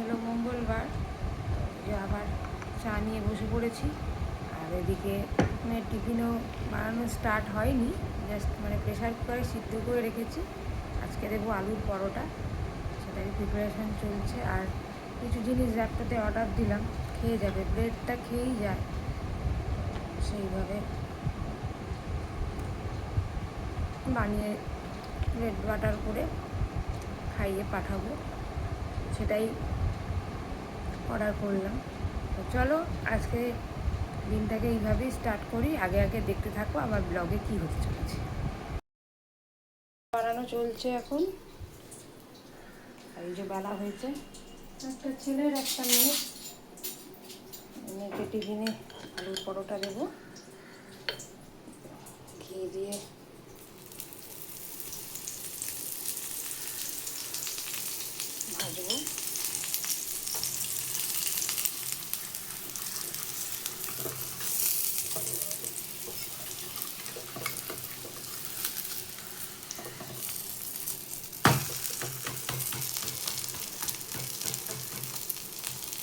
হলো মঙ্গলবার, যে আবার চা নিয়ে বসে পড়েছি। আর এদিকে মানে টিফিনও বানানো স্টার্ট হয়নি, জাস্ট মানে প্রেশার কুকারে সিদ্ধ করে রেখেছি। আজকে দেবো আলুর পরোটা, সেটাই প্রিপারেশান চলছে। আর কিছু জিনিস র্যাপটাতে অর্ডার দিলাম, খেয়ে যাবে, ব্রেডটা খেয়েই যায়, সেইভাবে বানিয়ে ব্রেড বাটার করে খাইয়ে পাঠাবো, সেটাই অর্ডার করলাম। তো চলো আজকে দিনটাকে এইভাবেই স্টার্ট করি। আগে আগে দেখতে থাকো আমার ব্লগে কী হতে চলেছে। বানানো চলছে এখন, এই যে বেলা হয়েছে। একটা ছেলের একটা মেয়েকে টিফিনে আলুর পরোটা দেবো, ঘি দিয়ে ভাজবো।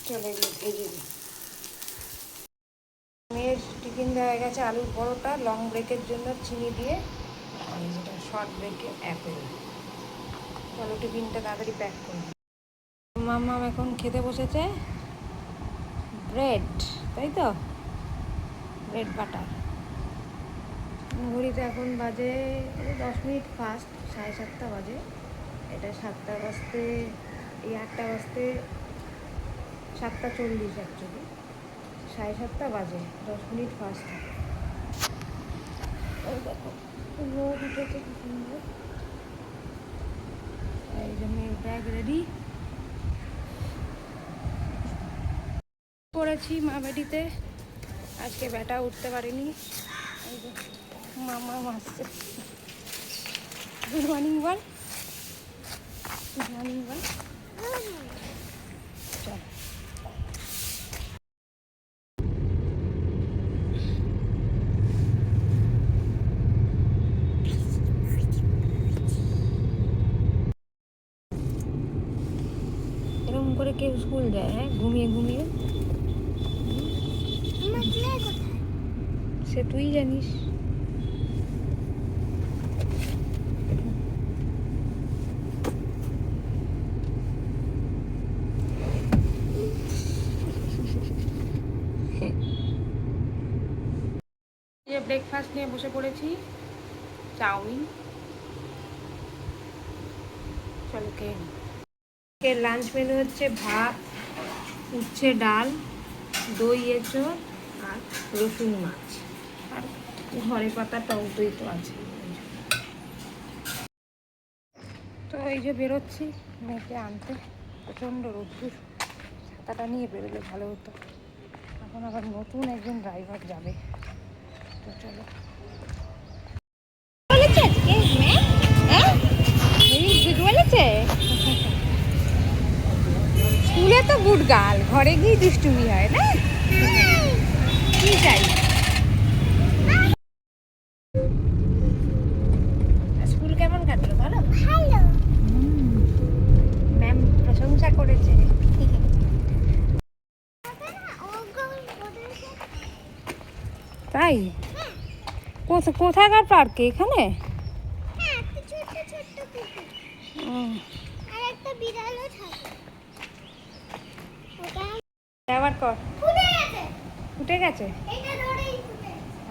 চলে এগুলো ভেজে দিই। মেয়ের টিফিন দেওয়া গেছে আলুর পরোটা, লং ব্রেকের জন্য চিনি দিয়ে, আর যেটা শর্ট ব্রেকে অ্যাপেল। চলো টিফিনটা তাড়াতাড়ি প্যাক করি। মাম্মাম এখন খেতে বসেছে ব্রেড, তাই তো, ব্রেড বাটার। ঘড়িতে এখন বাজে 10 মিনিট ফাস্ট, 7:30 বাজে। এটা 7টা বাজতে, এই 8টা বাজতে 7:40 অ্যাকচুয়ালি, 7:30 বাজে, 10 মিনিট ফাস্ট। ওই দেখো রোদ উঠেছে কি সুন্দর। এই যে মেয়ের ব্যাগ রেডি করেছি মা বেটিতে। আজকে ব্যাটা উঠতে পারিনি। এই যে মামা আসছে। গুড মর্নিং বল, গুড মর্নিং বল। চল এরকম করে কেউ স্কুল যায়? হ্যাঁ, ঘুমিয়ে ঘুমিয়ে। সে তুই জানিস। ব্রেকফাস্ট নিয়ে বসে পড়েছি, চাউমিন। চলো খেয়ে লাঞ্চ মেনু হচ্ছে ভাত, উচ্ছে ডাল, দই এঁচড় আর রসুন মাছ, আর ঘরে পাতা টক দই তো আছে। তো এই যে বেরোচ্ছি মেয়েকে আনতে, প্রচণ্ড রোদ্দুর, ছাতাটা নিয়ে বেরোলে ভালো হতো। এখন আবার নতুন একজন ড্রাইভার যাবে, তো চলো। বলেছে স্কুলে তো গুড গার্ল, ঘরে গিয়ে দুষ্টুমি হয় না? কি চাই? স্কুল কেমন কাটলো? ভালো ভালো, ম্যাম প্রশংসা করেছে। তাই? কোথাকার পার্কে? এখানে আবার কর, ফুটে গেছে।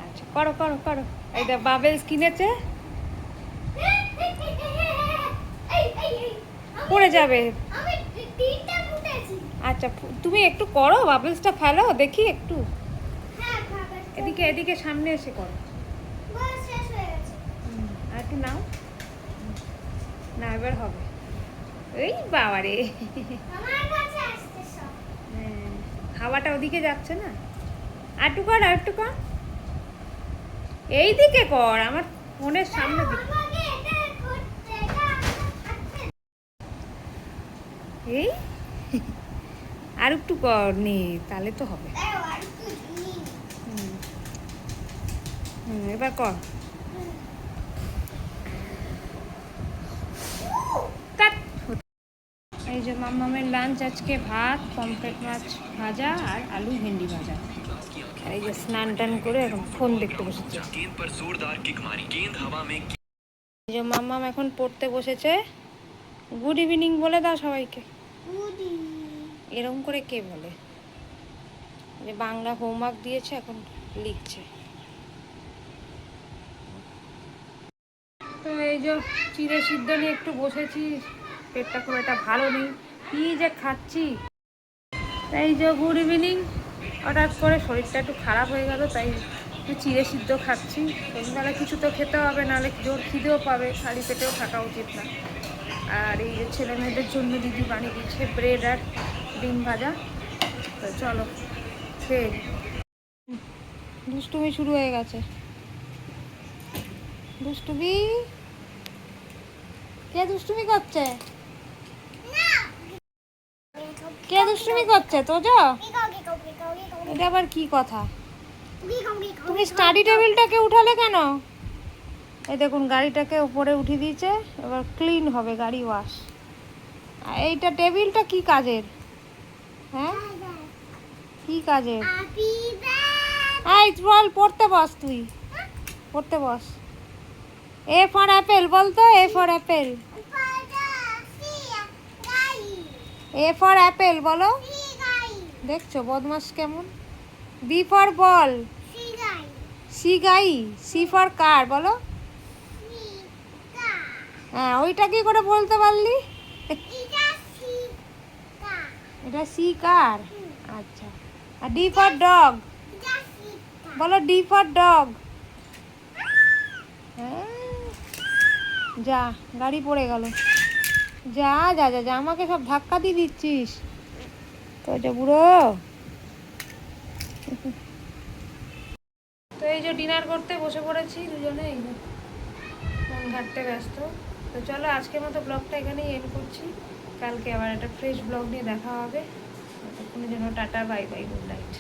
আচ্ছা করো করো করো। এই দেখ বাবেলস কিনেছে, পড়ে যাবে। আচ্ছা তুমি একটু করো, বাবেলসটা ফেলো দেখি একটু। এদিকে এদিকে সামনে এসে করো। আর একটু নাও না, এবার হবে। এই বাবারে, হাওয়াটা ওদিকে যাচ্ছে না। আর একটু কর, আর একটু কর, এই দিকে কর, আমার ফোনের সামনে দিকে। এই আর একটু কর নে, তাহলে তো হবে। এবার কর। এই এই যে মাম্মামের লাঞ্চ আজকে ভাত, পমফ্রেট মাছ ভাজা আর আলু ভেন্ডি ভাজা। আর এই যে স্নান টান করে এখন ফোন দেখতে বসেছে। এই যে মাম্মাম এখন পড়তে বসেছে। গুড ইভিনিং বলে দাও সবাইকে। এরকম করে কে বলে? যে বাংলা হোমওয়ার্ক দিয়েছে, এখন লিখছে। তো এই যে চিড়ে সিদ্ধ নিয়ে একটু বসেছি, পেটটা খুব একটা ভালো নেই, কী যে খাচ্ছি। এই যে গুড ইভিনিং, হঠাৎ করে শরীরটা একটু খারাপ হয়ে গেল, তাই একটু চিড়ে সিদ্ধ খাচ্ছি। সন্ধ্যাবেলা কিছু তো খেতে হবে, নাহলে জোর খিদেও পাবে, খালি পেটেও থাকা উচিত না। আর এই যে ছেলে মেয়েদের জন্য দিদি বানিয়ে দিচ্ছে ব্রেড আর ডিম ভাজা। তো চলো খেয়ে। দুষ্টুমি শুরু হয়ে গেছে। দুষ্টুমি, কে দুষ্টুমি করছে? কে দুষ্টুমি করছে? তো যা, এটা আবার কি কথা? তুমি স্টাডি টেবিলটাকে উঠালে কেন? এই দেখুন গাড়িটাকে উপরে উঠিয়ে দিয়েছে, এবার ক্লিন হবে, গাড়ি ওয়াশ। আর এইটা টেবিলটা কি কাজের? হ্যাঁ, কি কাজের? এই চল পড়তে বস, তুই পড়তে বস। এ ফর অ্যাপেল বলতো, A for apple. A for apple বলো। দেখছো বদমাস কেমন। B for ball. সি গাই। সি ফর কার বলো। হ্যাঁ, ওইটা কি করে বলতে পারলি? এটা সি কার? আচ্ছা। আর ডি ফর ডগ বলো, ডি ফর ডগ। হ্যাঁ, যা, গাড়ি পড়ে গেল। যা যা যা যা, আমাকে সব ধাক্কা দিয়ে দিচ্ছিস তো, যা বুড়ো। তো এই যে ডিনার করতে বসে পড়েছি দুজনে, এই যে ফোন ঘাটতে ব্যস্ত। তো চলো আজকের মতো ব্লগটা এখানেই এন্ড করছি। কালকে আবার একটা ফ্রেশ ব্লগ নিয়ে দেখা হবে। ততক্ষণের জন্য tata, bye bye, good night.